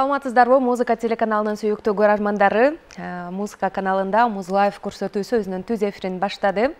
Саламатсыздарбы, музыка телеканалынын сүйүктүү көрөрмандары. Музыка каналында Муз Лайв көрсөтүүсү өзүнүн түз эфирин баштады.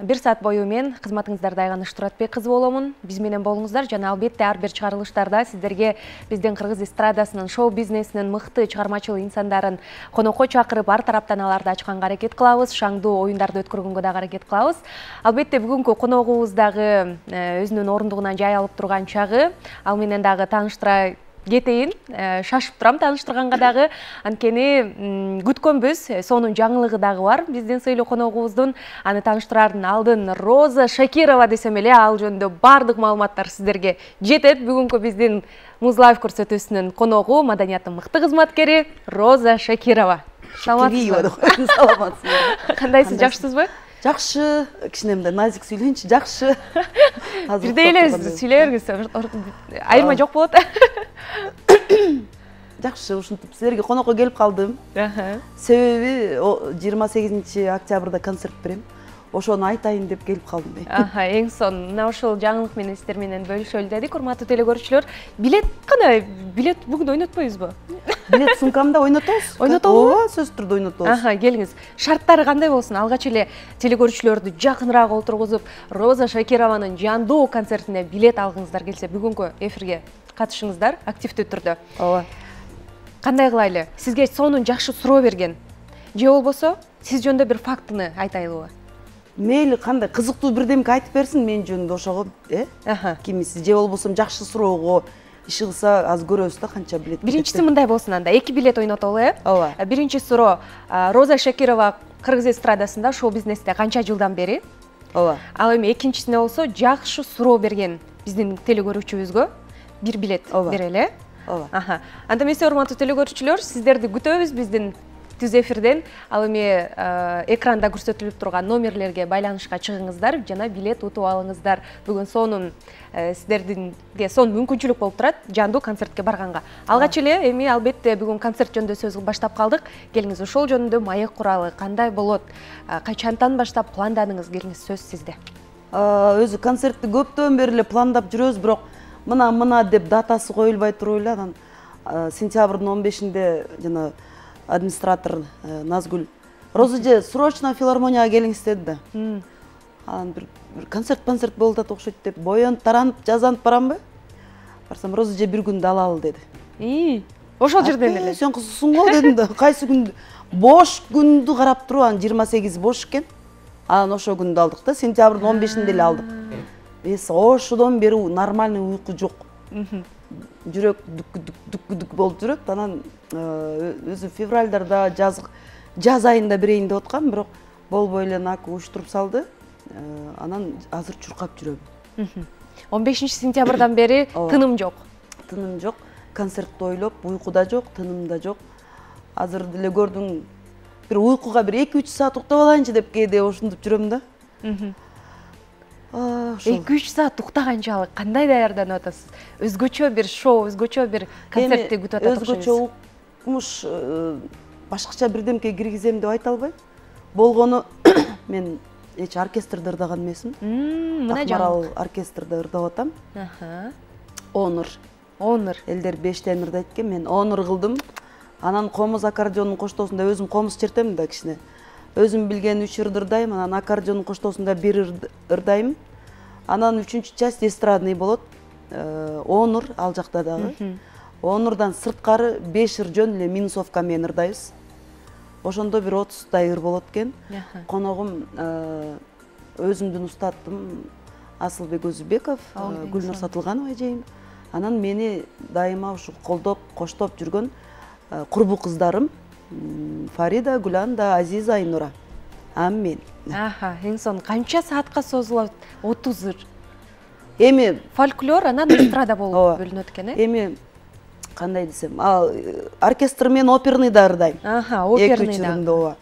1 саат бою мен кызматыңыздарда Айганыш Туратбек кызы боломун. Биз менен болуңуздар жана албетте ар бир чыгарылыштарда сиздерге биздин кыргыз эстрадасынын, шоу бизнесинин мыкты чыгармачыл инсандарын конокко чакырып, ар тараптан аларды ачканга аракет кылабыз, шаңдуу оюндарды өткөргөнгө дагы аракет кылабыз. Албетте бүгүнкү коногубуз дагы өзүнүн орундугунан жай алып турган чагы. Ал менен дагы тааныштыра кетейин, шашып турам тааныштырганга дагы, анткени күткөнбүз, сонун жаңылыгы дагы бар биздин сыйлуу коногубуздун. Аны тааныштырардын алдын Роза Шакирова десем эле, ал жөнүндө бардык маалыматтар сиздерге жетет. Бүгүнкү биздин Муз Лайв көрсөтүүсүнүн коногу маданияттын мыкты кызматкери Роза Шакирова. Саламатсызбы? Саламатсызбы. Кандайсыз, жакшысызбы? Жакшы, кичине мындай назик сүйлөйүнчү, жакшы. Бирдей эле сүйлөй бергиле, айырма жок болот. Жакшы, ушинтип силерге конокко келип калдым. Себеби 28 октябрда концерт берем. Ошону айтайын деп келип калдым. Эң сон, мына ошол жаңылык менен сиздер менен бөлүшөлү дедик, урматтуу телекөрүүчүлөр. Билет кандай? Билет бүгүн ойнотпойбузбу? Билет сумкамда ойнотобуз. Ойнотобузбу? Ооба, сөзсүз түрдө ойнотобуз. Келиңиз. Шарттары кандай болсун? Алгач эле телекөрүүчүлөрдү жакыныраак олтургузуп, Роза Шакированын жандуу концертине билет алгыңыздар келсе, бүгүнкү эфирге катышыңыздар активдүү түрдө. Ооба. Кандай кылайлы? Сизге сонун жакшы суроо берген. Же болбосо, сиз жөнүндө бир фактыны айтайлыбы? Мейли кандай кызыктуу бирдемке айтып берсин мен жөнүндө ошого, кимисиз же болбосо жакшы суроого иш кылса аз көрөбүз да канча билет. Биринчиси мындай болсун анда, 2 билет ойнотолу, Ооба. Биринчи суроо, Роза Шакирова кыргыз эстрадасында, шоу бизнесте канча жылдан бери? Ооба. Ал эми экинчисине болсо, жакшы суроо берген биздин телекөрүүчүбүзгө 1 билет берели. Ооба. Анда эмесе, урматтуу телекөрүүчүлөр, сиздерди күтөбүз биздин түз эфирден. Ал эми экранда көрсөтүлүп турган номерлерге байланышка чыгыңыздар жана билет утуп алыңыздар. Бүгүн сонун сиздердинге сонун мүмкүнчүлүк болуп турат жандуу концертке барганга. Алгач эле эми албетте бүгүн концерт жөнүндө сөз баштап калдык. Келиңиз, ошол жөнүндө маек куралы кандай болот? Качантан баштап пландадыңыз? Келиңиз, сөз сизде. Өзү концертти көптөн бери эле пландап жүрөбүз, бирок мына деп датасы коюлбай туруп эле, анан сентябрдын 15-inde жана администратор Назгүл Роза срочно филармонияга келиңиз деди да. Анан бир концерт болуп атат окшойт деп боюнуп таранып жазанып барамбы? Барсам Роза бир күндү алалы деди. Ошол жерден эле. Сен кызсың го дедим да. Кайсы күндү? Бош күндү карап туруп, анан 28 бош экен. Анан ошол күндү алдык да, сентябрдын 15-inde эле алдык. Ошодон бери нормальный уйку жок. Жүрөк дүк болуп жүрөт. Анан өзү февралдарда жаз айында берейин деп аткам, бирок болбой эле нака уюштуруп салды. Анан азыр чуркап жүрөм. 15-сентябрдан бери тыным жок. Тыным жок. Концертти ойлоп, уйкуда жок, тыным да жок. Азыр деле көрдүң, бир уйкуга бир 2-3 саат уктап алайынчы деп кээде ошентип жүрөм да. 2-3 саат уктаганчалык кандай даярданып атасыз? Өзгөчө бир шоу, өзгөчө бир концертти күтүп атат окшойсуз. Өзгөчө укмуш, башкача бирдемке киргизем деп айта албайм. Болгону мен эч оркестрде ырдаган эмесмин. Мына Акмарал оркестрде ырдап атам. Онур. Элдер 5тен ырдайт экен, мен онур кылдым. Анан комуз аккордеондун коштоосунда өзүм комуз чертем да кичине. Өзүм билген 3 ырды ырдайм, анан аккордеондун коштоосунда 1 ырдайм. Анан 3-чү часть эстрадный болот. Онур ал жакта дагы. Онурдан сырткары 5 ыр жөн эле минусовка менен ырдайбыз. Ошондо бир 30 ыр болот экен. Коногум өзүмдүн устатым Асылбек Өзүбеков, Гүлнур Сатылганова эжейим. Анан мени дайыма ушу колдоп, коштоп жүргөн курбу кыздарым Фарида, Гүланда, Азиза, Айнура. Мен. Эң сон канча саатка созулат? 30 ыр. Эми фольклор, анан эстрада болуп бөлүнөт экен, Эми кандай десем, оркестр менен оперный да ырдайм. Оперный да.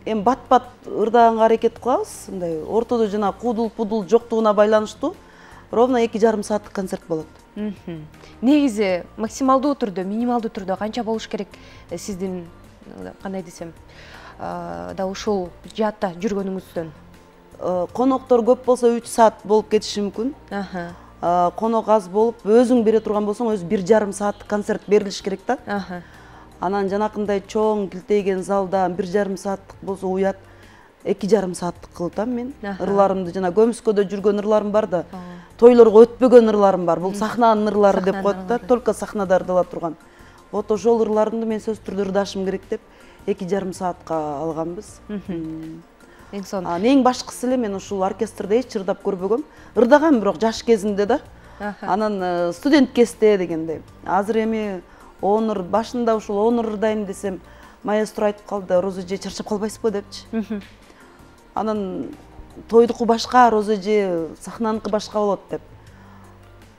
Эми бат-бат ырдаганга аракет кылабыз, мындай ортодо жана кудул-пудул жоктугуна байланыштуу ровно 2,5 сааттык концерт болот. Негизи максималдуу түрдө, минималдуу түрдө канча болуш керек сиздин, кандай десем, да ушул жаатта жүргөнүңүздөн? Коноктор көп болсо 3 саат болуп кетиши мүмкүн. конок аз болуп өзүң бере турган болсоң өзү 1,5 сааттык концерт берилиш керек да. Анан жанакындай чоң килтейген залда 1,5 сааттык болсо уят 2,5 сааттык кылтам мен. Ырларымды жана көмүскөдө жүргөн ырларым бар да. Тойлорго өтпөгөн ырларым бар. Бул сахнанын ырлары деп коет да, только сахнада ырдала турган. Вот ошол ырларымды мен сөз түрдө ырдашым керек деп 2,5 саатка алганбыз. Эң сон. Эң башкысы эле мен ушул оркестрде эч ырдап көрбөгөм. Ырдагам бирок жаш кезимде да. Анан студент кезде дегенде. Азыр эми онур башында ушул онур ырдайм десем, маэстро айтып калды, Роза эже чарчап калбайсызбы депчи. Анан тойдуку башка, Роза эже сахнаныкы башка болот деп.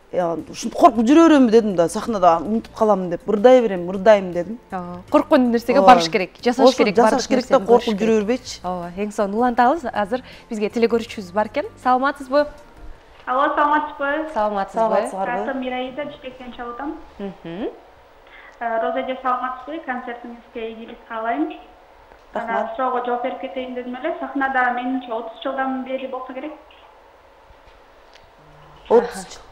Ушинтип коркуп жүрө беремби дедим да, сахнада унутуп калам деп, ырдай берем, ырдайм дедим. Корккон нерсеге барыш керек, жасаш керек, жасаш керек да, коркуп жүрө бербейчи. Эң сон улантабыз. Азыр бизге телегөрүүчүбүз бар экен. Саламатсызбы? Алло, саламатсызбы? Саламатсызбы? Атым Мираида, Житектен чалгам. Роза эже саламатсызбы? Концертиңизге ийгилик каалайм. Анан суроого жооп берип кетейин дедим эле. Сахнада менимче 30 жылдан бери болсо керек. 30 жыл.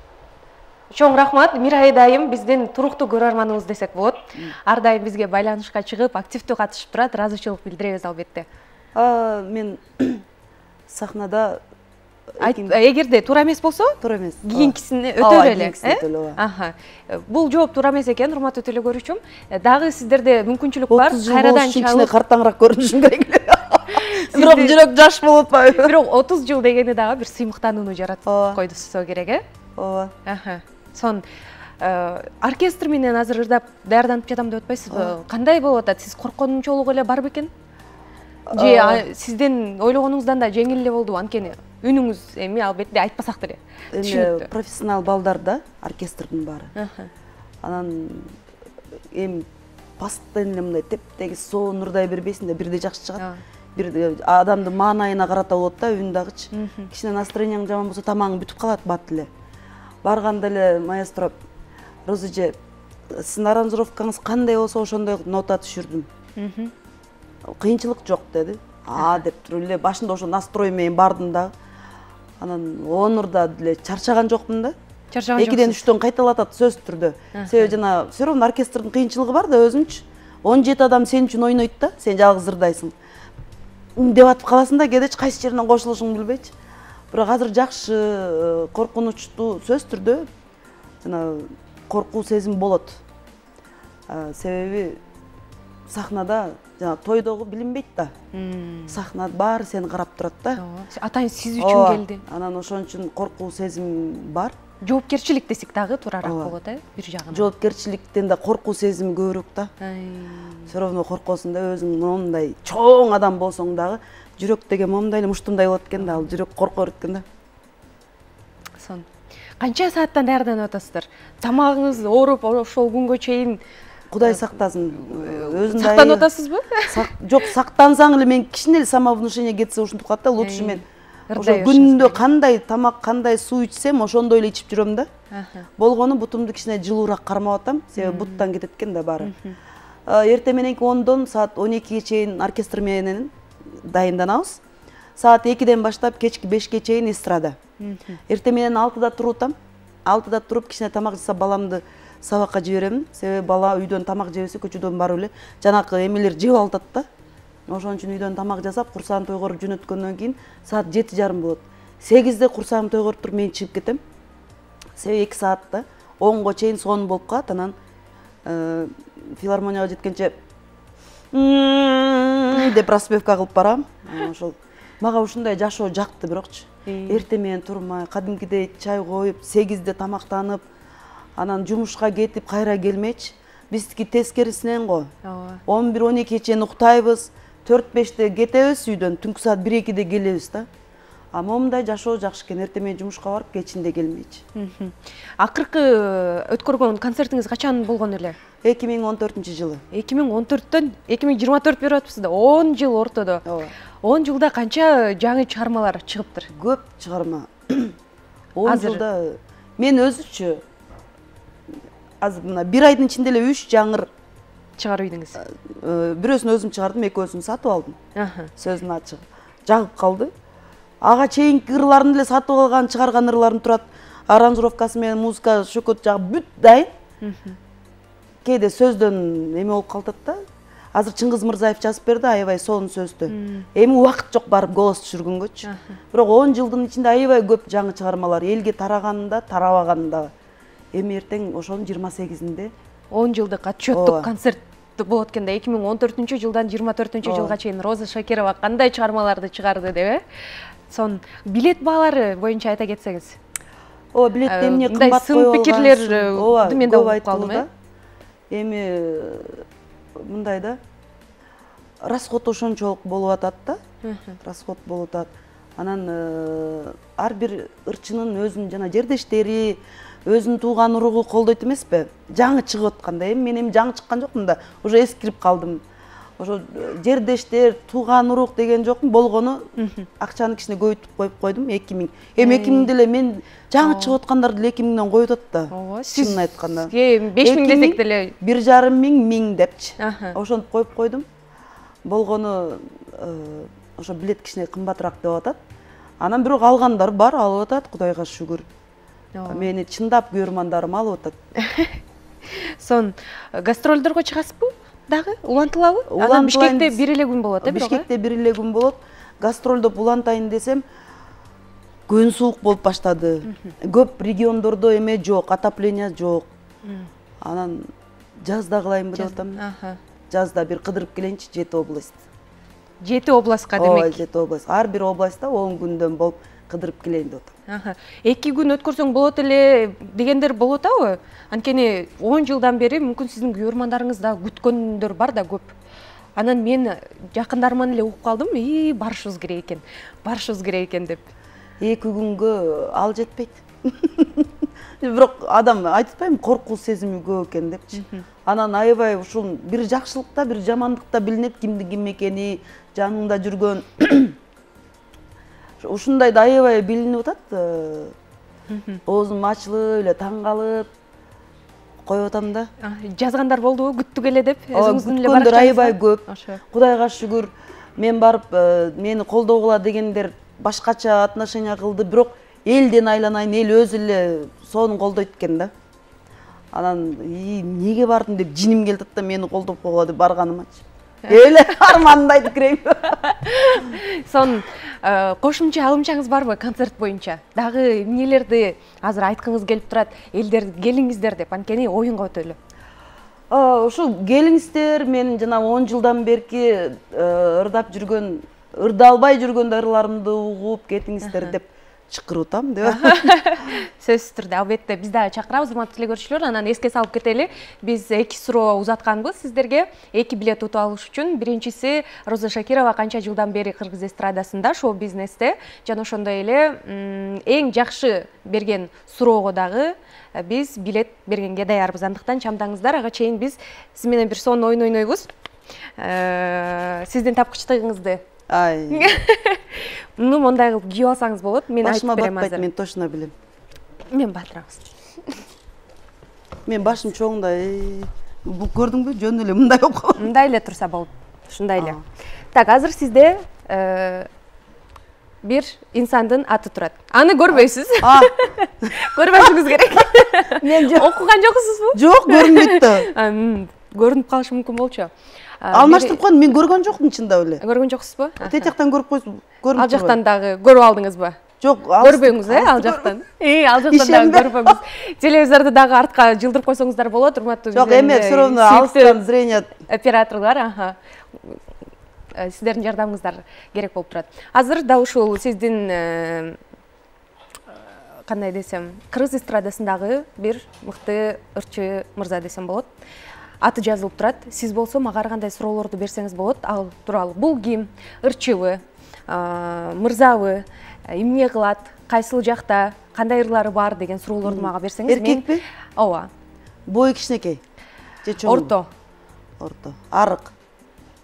Чоң рахмат. Мирайда айым биздин туруктуу көрөрманыбыз десек болот. Ар дайым бизге байланышка чыгып, активдүү катышып турат. Ыраазычылык билдиребиз албетте. Мен сахнада эгерде туура эмес болсо, туура эмес. Кийинкисин өтөлү эле. Бул жооп туура эмес экен, урматтуу телегөрүүчүм. Дагы сиздерде мүмкүнчүлүк бар. Кайрадан чалып, картаңыраак көрүнүшүм керек эле. Бирок жүрөк жаш болуп атпайбы? Бирок 30 жыл дегени дагы бир сыймыктанууну жаратып койдусо керек, э? Ооба. Сон оркестр менен азыр ырдап даярданып жатам деп атпайсызбы? Кандай болуп атат? Сиз корккончолук эле бар бекен? Же сиздин ойлогонуңуздан да жеңил эле болдубу? Анткени үнүңүз эми албетте айтпасак деле. Эми профессионал балдар да, оркестрдин баары. Анан эми постоянно мындай теп-тегиз соон ырдай бербейсиң да, бирде жакшы чыгат. Бирде адамдын маанайына карата болот да, үн дагычы. Кичине настроениең жаман болсо тамагың бүтүп калат бат эле. Барганда эле маэстро, Роза эже, сиздин аранжировкаңыз кандай болсо ошондой нота түшүрдүм. Кыйынчылык жок деди. Деп туруп эле башында ошо настрой менен бардым да. Анан онурда деле чарчаган жокмун да. Чарчаган жоксуз. 2ден 3дөн кайталатат сөз түрдө. Себеби жана все равно оркестрдин кыйынчылыгы бар да өзүнчү. 17 адам сен үчүн ойнойт да, сен жалгыз ырдайсың. Деп атып каласың да, кедеч кайсы жеринен кошулушуңду билбейчи. Бирок азыр жакшы, коркунучтуу сөз түрдө жана коркуу сезим болот. Себеби сахнада жана тойдогу билинбейт да. Сахна баары сени карап турат да. Атайын сиз үчүн келди. Анан ошон үчүн коркуу сезим бар. Жоопкерчилик десек дагы туурараак болот, э? Бир жагынан. Жоопкерчиликтен да коркуу сезим көбүрөөк да. Все равно коркосуң да, өзүң мондай чоң адам болсоң дагы жүрөк деген момундай эле муштумдай болот экен да, ал жүрөк корко берет экен да. Сон. Канча сааттан даярданып атасыздар? Тамагыңыз ооруп, ошол күнгө чейин Кудай сактасын. Өзүн сактанып атасызбы? Жок, сактансаң эле мен кичине эле самовнушение кетсе ушинтип калат да, лучше мен ошо күндө кандай тамак, кандай суу ичсем, ошондой эле ичип жүрөм да. Болгону бутумду кичине жылуураак кармап атам, себеби буттан кетет экен да баары. Эртең мененки 10дон саат 12ге чейин оркестр менен дайынданабыз. Саат 2ден баштап кечки 5ге чейин эстрада. Эртең менен 6да турутам. 6да туруп кичине тамак жасап баламды сабакка жиберем. Себеби бала үйдөн тамак жебесе көчөдөн барып эле жанакы эмелер жеп алат да. Ошон үчүн үйдөн тамак жасап, курсагын тойгоруп жөнөткөндөн кийин саат 7:30 болот. 8де курсагым тойгоруп туруп мен чыгып кетем. Себеби 2 саатта 10го чейин сон болуп калат. Анан филармонияга жеткенче деп распевка кылып барам. Ошол мага ушундай жашоо жакты бирокчу. Эртең менен турмай, кадимкидей чай коюп, 8де тамактанып, анан жумушка кетип, кайра келмечи. Биздики тескерисинен го. 11-12 чейин уктайбыз, 4-5де кетебиз үйдөн, түнкү саат 1-2де келебиз да. Момундай жашоо жакшы экен, эртең менен жумушка барып, кечинде келмейчи. Акыркы өткөргөн концертиңиз качан болгон эле? 2014-жылы. 2014төн 2024 берип атпсыз да, 10 жыл ортодо. 10 жылда канча жаңы чыгармалар чыгыптыр? Көп чыгарма. 10 жылда мен өзүчү азыр мына 1 айдын ичинде эле 3 жаңыр чыгарып ийдиңиз. Бирөөсүн өзүм чыгардым, экөөсүн сатып алдым. Сөзүн ачык. Жагып калды. Ага чейинки ырларын эле сатып алган, чыгарган ырларым турат. аранжировкасы менен музыка шөкөт жагы бүт дайын. Кээде сөздөн эме болуп калтат да. Азыр Чыңгыз Мырзаев жазып берди аябай сонун сөздү. Эми убакыт жок барып голос түшүргөнгөчү. Бирок 10 жылдын ичинде аябай көп жаңы чыгармалар элге тараганында, тарабаганында. Эми эртең ошонун 28-inde 10 жылдык отчеттук концерт болот экенде 2014-жылдан 24-жылга чейин Роза Шакирова кандай чыгармаларды чыгарды деп, э? Сон билет баалары боюнча айта кетсеңиз. Ооба, билет эмне кымбат сын пикирлер мен да угуп калдым, э? Эми мындай да, расход ошончолук болуп атат да. Расход болуп атат. Анан ар бир ырчынын өзүнүн жана жердештери, өзүнүн тууган уругу колдойт эмеспи? Жаңы чыгып атканда, мен жаңы чыккан жокмун да, уже эскирип калдым. Ошо жердештер, тууган урук деген жокмун, болгону акчаны кичине көбөйтүп коюп койдум 2000. 2000 деле мен жаңы чыгып аткандарды 2000ден коюп атат да. Ооба, чынын айтканда. 5000 десек деле 1,5 миң депчи. Ошонтип коюп койдум. Болгону ошо билет кичине кымбатыраак деп атат. Анан бирок алгандар бар, алып атат, Кудайга шүгүр. Мени чындап көрмандарым алып атат. Сон гастролдорго чыгасызбы? Дагы улантылабы? Анан Бишкекте бир эле күн болот, э, бирок. Бишкекте бир эле күн болот. Гастролдоп улантайын десем, күн суук болуп баштады. Көп региондордо эме жок, отопление жок. Анан жазда кылайынбы деп атам. Жазда бир кыдырып келейинчи 7 область. 7 областка демек. Ооба, 7 область. Ар бир областта 10 күндөн болуп кыдырып келейин деп атам. 2 күн өткөрсөң болот эле дегендер болот абы? Анткени 10 жылдан бери мүмкүн сиздин күйөрмандарыңыз да күткөндөр бар да көп. Анан мен жакындарыман эле угуп калдым, барышыбыз керек экен деп. 2 күнгө ал жетпейт. Бирок адам айтпайм, коркуу сезими көп экен депчи. Анан аябай ушул бир жакшылыкта, бир жамандыкта билинет кимдин ким экени, жаныңда жүргөн. Ушундай да аябай билинип атат. Оозум ачылып эле таң калып коюп атам да. Жазгандар болдубу, күттүк эле деп? Күткөндөр аябай көп. Кудайга шүгүр, мен барып мени колдогула дегендер башкача отношение кылды, бирок элден айланайын, эл өзү эле сонун колдойт экен да. Анан эмнеге бардым деп жиним келди да, мени колдоп койгула деп барганымачы. Эле арманымды айтып кирейин. Сон кошумча алымчаңыз барбы концерт боюнча? Дагы эмнелерди азыр айткыңыз келип турат, элдер келиңиздер деп, анткени оюнга өтөлү. Ошо келиңиздер, мен жана 10 жылдан берки ырдап жүргөн, ырдалбай жүргөн ырларымды угуп кетиңиздер деп чакырып атам деп. Сөзсүз түрдө албетте биз дагы чакырабыз, урматтуу теле көрүүчүлөр. Анан эске салып кетели, биз 2 суроо узатканбыз сиздерге. 2 билет утуп алыш үчүн. Биринчиси, Роза Шакирова канча жылдан бери кыргыз эстрадасында, шоу бизнесте, жана ошондой эле эң жакшы берген суроого дагы биз билет бергенге даярбыз. Андыктан чамдаңыздар, ага чейин биз сиз менен бир сонун ойун ойнойбуз. Сиздин тапкычтыгыңызды мондай кылып кийип алсаңыз болот. Мен айтып берем азыр. Мен точно билем. Мен батырабыз. Мен башым чоңда, бу көрдүңбү? Жөн эле мындай болуп калды. Мындай эле турса болот. Ушундай эле. Так, азыр сизде бир инсандын аты турат. Аны көрбөйсүз. Көрбөшүңүз керек. Мен окуган жоксузбу? Жок, көрүнбөйт да. Көрүнүп калышы мүмкүн болчу. Алмаштырып койдум, мен көргөн жокмун чында эле. Көргөн жоксузбу? Тет жактан көрүп койсуң, көрүп. Ал жактан дагы көрүп алдыңызбы? Жок, көрбөңүз, ал жактан. Ал жактан дагы көрбөңүз. Телевизорду дагы артка жылдырып койсоңуздар болот, урматтуу. Жок, эме все равно алыстан зрение операторлор, сиздердин жардамыңыздар керек болуп турат. Азыр да ушул сиздин кандай десем, кыргыз эстрадасындагы бир мыкты ырчы мырза десем болот. Аты жазылып турат. Сиз болсо мага ар кандай суроолорду берсеңиз болот. Ал тууралуу. Бул ким? Ырчыбы, мырзабы, эмне кылат, кайсыл жакта, кандай ырлары бар деген суроолорду мага берсеңиз. Эркекпи? Ооба. Бою кичинекей. Же чоң? Орто. Орто. Арык.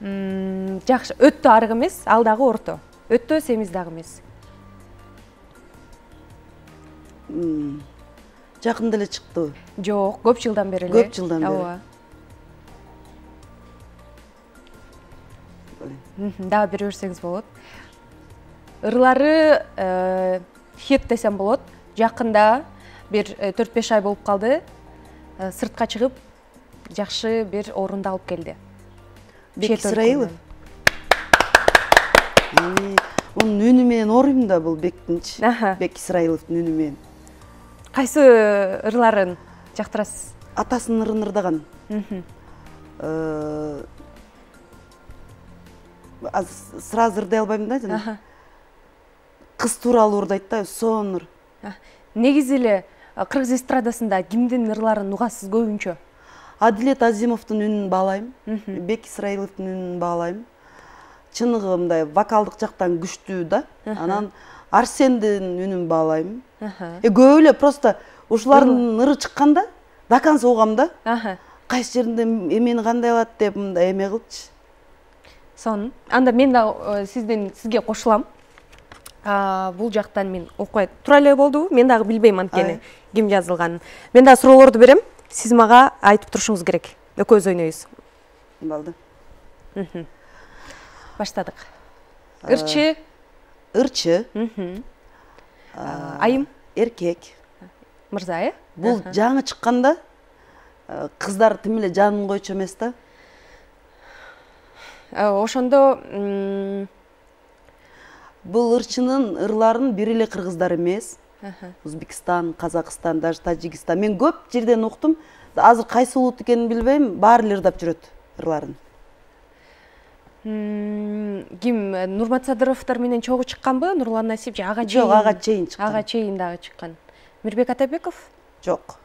Жакшы. Өттө арык эмес, ал дагы орто. Өттө семиз дагы эмес. Жакында эле чыктыбы? Жок, көп жылдан бери эле. Көп жылдан бери. Ооба. Дагы бере берсеңиз болот. Ырлары хит десем болот. Жакында бир 4-5 ай болуп калды. Сыртка чыгып, жакшы бир орунду алып келди. Бек Исраилов. Onun үнү менен орuyum да бул Бектинчи. Бек Исраиловдун үнү менен. Кайсы ырларын жактырасыз? Атасынын ырын ырдаган. Сразу ырдай албайм да жана. Кыз тууралуу ырдайт да, сонур. Негизи эле кыргыз эстрадасында кимдин ырларын угасыз көбүнчө? Адилет Азимовдун үнүн баалайм, Бек Исраиловдун үнүн баалайм. Чыныгы мындай вокалдык жактан күчтүү да. Анан Арсендин үнүн баалайм. Көп эле просто ушулардын ыры чыкканда до конца угам да. Кайсы жеринде эмени кандай алат деп мындай эме кылчы. Сон. Анда мен да сизге кошулам. Бул жактан мен окуй тура эле болдубу? Мен дагы билбейм анткени ким жазылганын. Мен да суроолорду берем. Сиз мага айтып турушуңуз керек. Экөөбүз ойнойбуз. Болду. Баштадык. Ырчы. Ырчы. Айым. Эркек. Мырза, Бул жаңы чыкканда кыздар тим эле жанын койчу эмес да. Ошондо бул ырчынын ырларын бир эле кыргыздар эмес. Өзбекстан, Казакстан, даже Таджикистан. Мен көп жерден уктум. Азыр кайсы улут экенин билбейм, баары эле ырдап жүрөт ырларын. Ким Нурмат Садыровдор менен чогуу чыкканбы? Нурлан Насип же ага чейин? Жок, ага чейин чыккан. Ага чейин дагы чыккан. Мирбек Атабеков? Жок.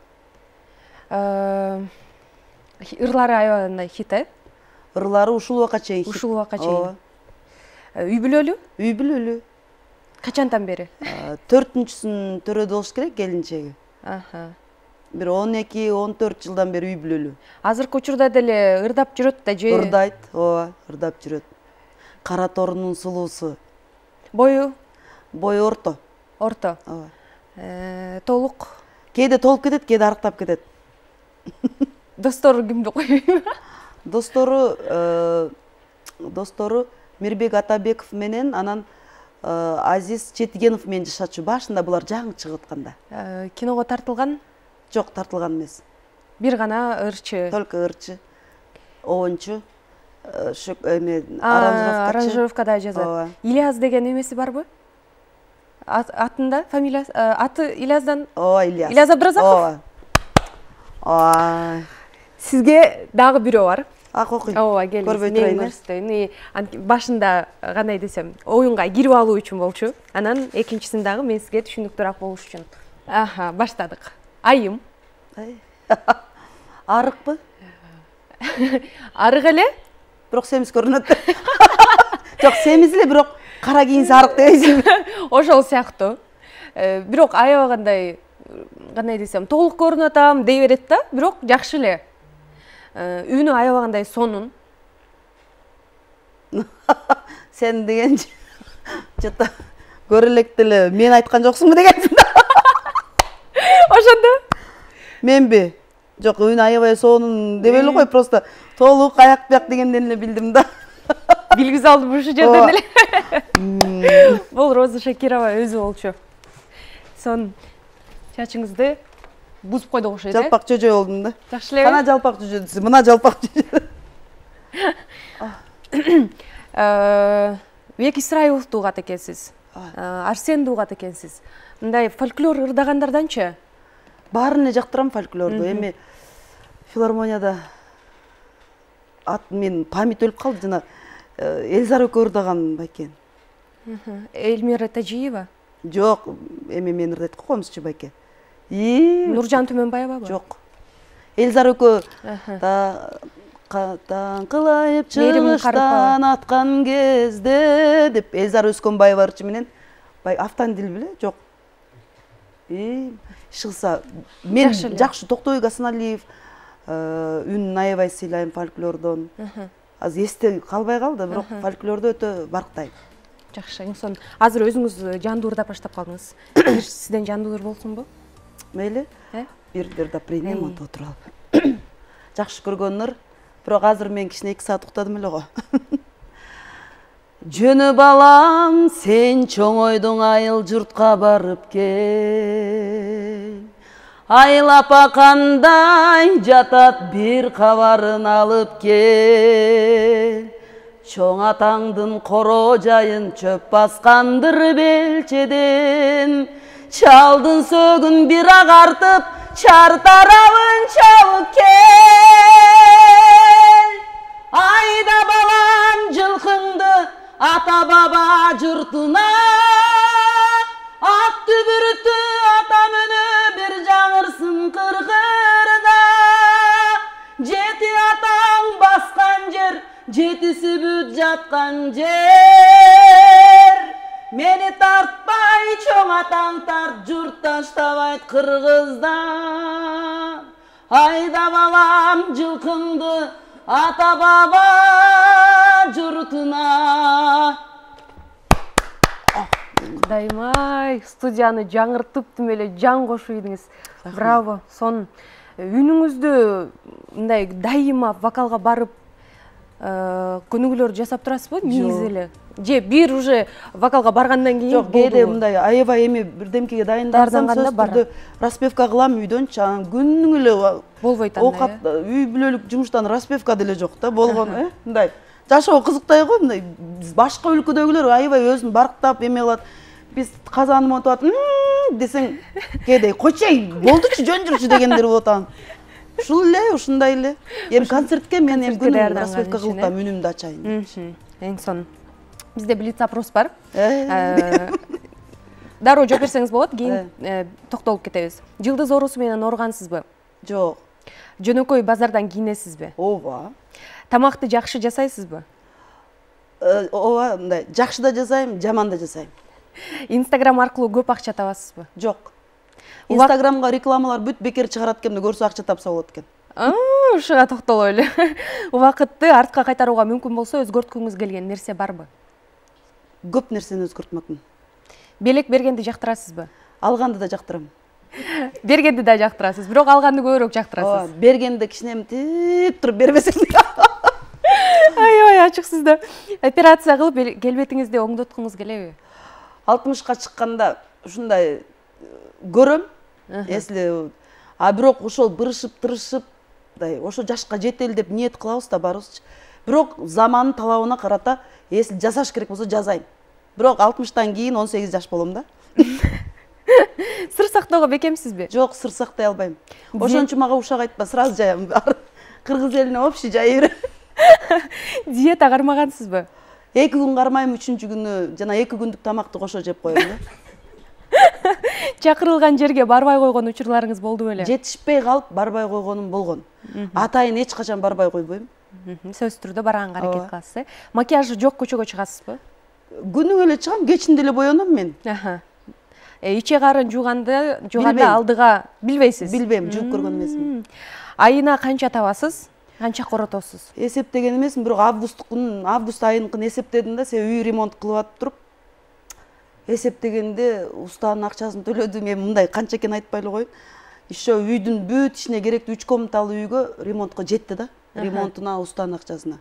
Ырлары аябагандай хит, Ырлары ушул убакка чейин хит. Ушул убакка чейин. Үй бүлөлү? Үй бүлөлү. Качантан бери? 4-сүн төрөдө болуш керек келинчеги. Бир 12-14 жылдан бери үй бүлөлү. Азыркы учурда деле ырдап жүрөт да же? Ырдайт, ооба, ырдап жүрөт. Кара торунун сулуусу. Бою? Бою орто. Орто. Ооба. Толук? Кээде толуп кетет, кээде арыктап кетет. Достору кимди койбойбу? Достору Мирбек Атабеков менен анан Азиз Четигенов менен жашачу. Башында булар жаңы чыгып атканда. Киного тартылган? Жок, тартылган эмес. Бир гана ырчы. Только ырчы. Оончу. Аранжировкада жазат. Ильяс деген эмеси барбы? Атында, фамилиясы, аты Ильяздан? Ооба, Ильяс. Ильяс Абдразаков? Ооба. Сизге дагы бирөө бар. Окуйм. Ооба, келиңиз. Мен көрсөтөйүн. Башында кандай десем, оюнга кирип алуу үчүн болчу. Анан экинчисин дагы мен сизге түшүнүктүүрөөк болуш үчүн. Баштадык. Айым. Арыкпы? Арык эле? Бирок семиз көрүнөт. Жок, семиз эле, бирок кара кийинсе арык дебейсиңби? Ошол сыяктуу. Бирок аябагандай, кандай десем, толук көрүнүп атам дей берет да, бирок жакшы эле. Үнү аябагандай сонун. Сен деген жата көрө электе эле мен айткан жоксуңбу дегенсиң да. Ошондо? Менби? Жок, үнү аябай сонун деп эле кой, просто толук аяк бияк дегенден эле билдим да. Билгиз алдым ушу жерден эле. Бул Роза Шакирова өзү болчу. Сон чачыңызды бузуп койдук окшойт, Жалпак жөжө болдум да. Жакшы эле. Кана жалпак жөжө десе, мына жалпак жөжө. Бек Исраиловду угат экенсиз. Арсенди угат экенсиз. Мындай фольклор ырдагандарданчы? Баарын эле жактырам фольклорду. Эми филармонияда мен память өлүп калды жана Эльзар экөө ырдаган байке. Эльмира Тажиева? Жок, эми мен ырдайт го комузчу байке. Нуржан Түмөнбаевабы? Жок. Эльзар экөө таңкылайып чыгыштан аткан кезде деп Эльзар Өскөнбаева ырчы менен автандил беле? Жок. Шылса мен жакшы Токтобой Гасаналиев үнүн аябай сыйлайм фольклордон. Азыр эсте калбай калды, бирок фольклордо өтө барктайм. Жакшы, сон азыр өзүңүз жандуу ырдап баштап калдыңыз. Бир сизден жандуу ыр болсунбу? Мейли? Бир ырдап принем, онда отуруп алып. Жакшы көргөн ыр, бирок азыр мен кичине 2 саат уктадым эле го. Жөнү балам, сен чоңойдуң айыл журтка барып кел. Айлапа кандай жатат бир кабарын алып кел. Чоң атаңдын коро жайын чөп баскандыр белчеден. Чалдын сөгүн бир агартып, чар тарабын чабып кел. Айда балам жылкыңды ата баба журтуна. Ат түбүрүтү ата мүнө бир жаңырсын кыркырда. Жети атаң баскан жер, жетиси бүт жаткан жер. Мени тартпай чоң атаң тарт, журт таштабайт кыргыздан. Айда балам жылкыңды ата баба журтуна. Кудайым-ай, студияны жаңыртып тим эле жан кошуп ийдиңиз. Браво. Сон үнүңүздү мындай дайыма вокалга барып көнүгүүлөр жасап турасызбы? Негизи эле. Же бир уже вокалга баргандан кийин жок, кээде мындай аябай эми бирдемкеге дайындалсам сөзсүз түрдө распевка кылам үйдөн, күнүң эле болбойт анда. Оокат үй бүлөлүк жумуштан распевка деле жок да, болгон, мындай. Жашоо кызыктай го, мындай башка өлкөдөгүлөр аябай өзүн барктап эме кылат. Биз казаным отуп атат, десең, кээде койчой, болдучу, жөн жүрчү дегендер болот анан. Ушул эле, ушундай эле. Эми концертке мен эми күнүм распевка кылтам, үнүмдү ачайын. Эң сон. Бизде блиц опрос бар. Дароо жооп берсеңиз болот, кийин токтолуп кетебиз. Жылдыз оорусу менен ооругансызбы? Жок. Жөнөкөй базардан кийинесизби? Ооба. Тамакты жакшы жасайсызбы? Ооба, мындай жакшы да жасайм, жаман да жасайм. Инстаграм аркылуу көп акча табасызбы? Жок. Инстаграмга рекламалар бүт бекер чыгарат экенде көрсө акча тапса болот экен. Ушуга токтолоп эле. Убакытты артка кайтарууга мүмкүн болсо өзгөрткүңүз келген нерсе барбы? Көп нерсени өзгөртмөкмүн. Белек бергенди жактырасызбы? Алганды да жактырам. Бергенди да жактырасыз, бирок алганды көбүрөөк жактырасыз. Бергенди кичине тип туруп бербесең. Ай, ачыксыз да. Операция кылып келбетиңизди оңдоткуңуз келеби? 60ка чыкканда ушундай көрөм, эсли. Бирок ошол бырышып, тырышып, ошо жашка жетели деп ниет кылабыз да барыбызчы. Бирок заманын талабына карата, эсли жасаш керек болсо жазайм. Бирок 60тан кийин 18 жаш болом да. Сыр сактоого бекемсизби? Жок, сыр сактай албайм. Ошон үчүн мага ушак айтпа, сразу жаям. Кыргыз элине общий жай берем. Диета кармагансызбы? 2 күн кармайм, 3-чү күнү жана 2 күндүк тамакты кошо жеп коем да. Чакырылган жерге барбай койгон учурларыңыз болду беле? Жетишпей калып барбай койгонум болгон. Атайын эч качан барбай койбойм. Сөзсүз түрдө барганга аракет кыласыз. Макияжы жок көчөгө чыгасызбы? Күнүң эле чыгам, кечинде эле боёном мен. Иче карын жууганда алдыга билбейсиз? Билбейм, жууп көргөн эмесмин. Айына канча табасыз? Канча коротосуз? Эсептеген эмесмин, бирок август айыныкын эсептедим да, себеби үй ремонт кылып атып туруп. Эсептегенде устанын акчасын төлөдүм, эми мындай канча экенин айтпай эле коеюн. Еще үйдүн бүт ишине керектүү 3 комнаталуу үйгө ремонтко жетти да. Ремонтуна, устанын акчасына.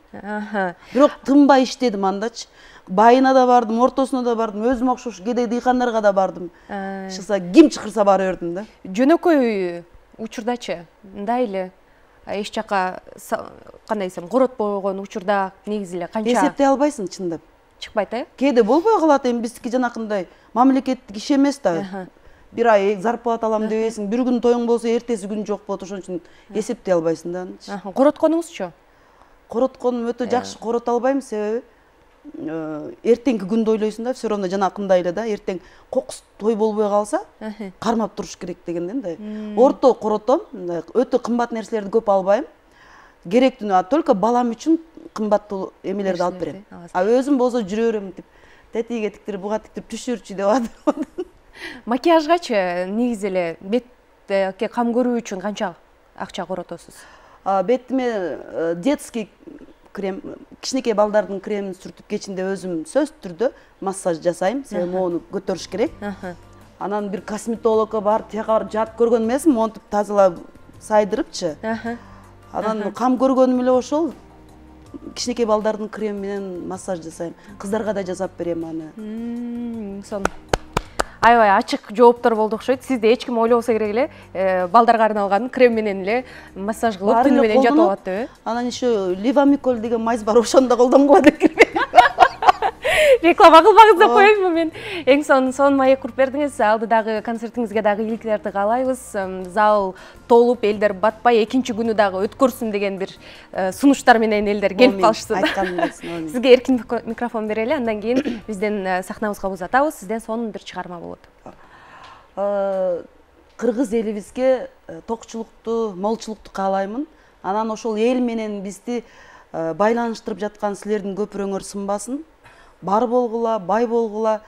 Бирок тынбай иштедим андачы. Байына да бардым, ортосуна да бардым, өзүм окшош кедей дыйкандарга да бардым. Чыкса, ким чакырса бара бердим да. Жөнөкөй учурдачы, мындай эле эч жака кандай десем, коротпогон учурда негизи эле канча? Эсептей албайсың чындап. Чыкпайт, Кээде болбой калат, эми биздики жанакындай мамлекеттик иш эмес да. Бир ай зарплата алам дебейсиң, бир күн тоюң болсо эртеси күн жок болот, ошон үчүн эсептей албайсың да. Коротконуңузчу? Коротконум өтө жакшы корото албайм, себеби эртеңки күндү ойлойсуң да, все равно жанакындай эле да, эртең кокус той болбой калса, кармап туруш керек дегенден да. Орто коротом, өтө кымбат нерселерди көп албайм. Керектүүнү только балам үчүн кымбаттуу эмелерди алып берем. Өзүм болсо жүрө берем деп, тетиге тиктирип, буга тиктирип түшүрчү деп атам. Макияжгачы негизи эле бетке кам көрүү үчүн канча акча коротосуз? Бетиме детский крем, кичинекей балдардын кремин сүртүп кечинде өзүм сөзсүз түрдө массаж жасайм, себеби моуну көтөрүш керек. Анан бир косметологко барып, тияка барып жатып көргөн эмесмин, монтуп тазалап, сайдырыпчы. Анан кам көргөнүм эле ошол. Кичинекей балдардын креми менен массаж жасайм. Кыздарга да жасап берем аны. аябай ачык жооптор болду окшойт. Сизде эч ким ойлобосо керек эле, балдарга арналган крем менен эле массаж кылып, түнү менен жатып алат деп. Анан еще Ливамиколь деген майз бар, ошону да колдонгула экен. Реклама кылбаңыз деп коеюнбу мен. Эң сонун маек куруп бердиңиз. Алдыдагы концертиңизге дагы ийгиликтерди каалайбыз. Зал толуп, элдер батпай, экинчи күнү дагы өткөрсүн деген бир сунуштар менен элдер келип калышсын. Сизге эркин микрофон берели, андан кийин бизден сахнабызга узатабыз. Сизден сонун бир чыгарма болот. Кыргыз элибизге токчулукту, молчулукту каалаймын. Анан ошол эл менен бизди байланыштырып жаткан силердин көпүрөңөр сынбасын. Бар болгула, бай болгула,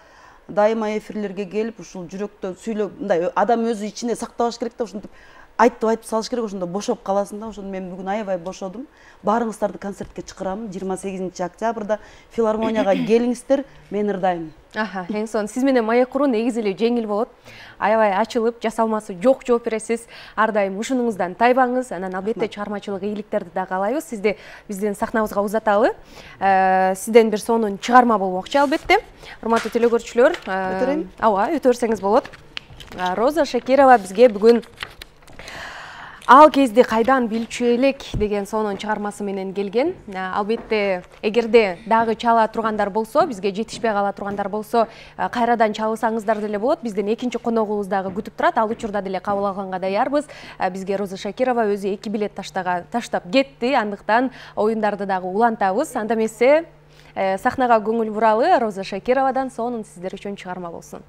дайыма эфирлерге келип, ушул жүрөктө сүйлөп, мындай адам өзү ичинде сактабаш керек да, ушинтип айтып салыш керек, ошондо бошоп каласың да. Ошондо мен бүгүн аябай бошодум. Баарыңыздарды концертке чакырам. 28 октябрда филармонияга келиңиздер, мен ырдайм. Эң сонун. Сиз менен маек куруу негизи эле жеңил болот. Аябай ачылып, жасалмасы жок жооп бересиз. Ар дайым ушунуңуздан тайбаңыз. Анан албетте чыгармачылык ийгиликтерди да каалайбыз. Сизди бизден сахнабызга узаталы. Сизден бир сонун чыгарма болмокчу албетте. Урматтуу телекөрүүчүлөр, ооба, өтө берсеңиз болот. Роза Шакирова бизге бүгүн Ал кезде кайдан билчү элек деген сонун чыгармасы менен келген. Албетте, эгерде дагы чала тургандар болсо, бизге жетишпей кала тургандар болсо, кайрадан чалсаңыздар деле болот. Бизден экинчи коногубуз дагы күтүп турат. Ал учурда деле кабыл алганга даярбыз. Бизге Роза Шакирова өзү 2 билет таштап кетти. Андыктан оюндарды дагы улантабыз. Анда эмесе сахнага көңүл буралы. Роза Шакировадан сонун сиздер үчүн чыгарма болсун.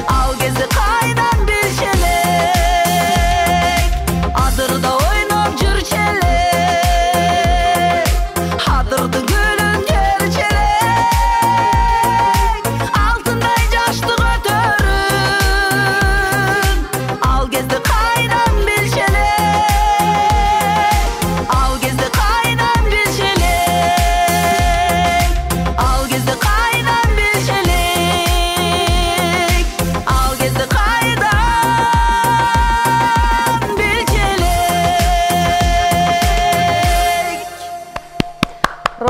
Al gezdi qaydan bilşele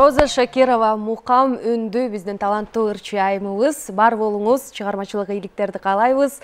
Роза Шакирова мукам үндү биздин таланттуу ырчы айымыбыз. Бар болуңуз, чыгармачылык ийгиликтерди каалайбыз.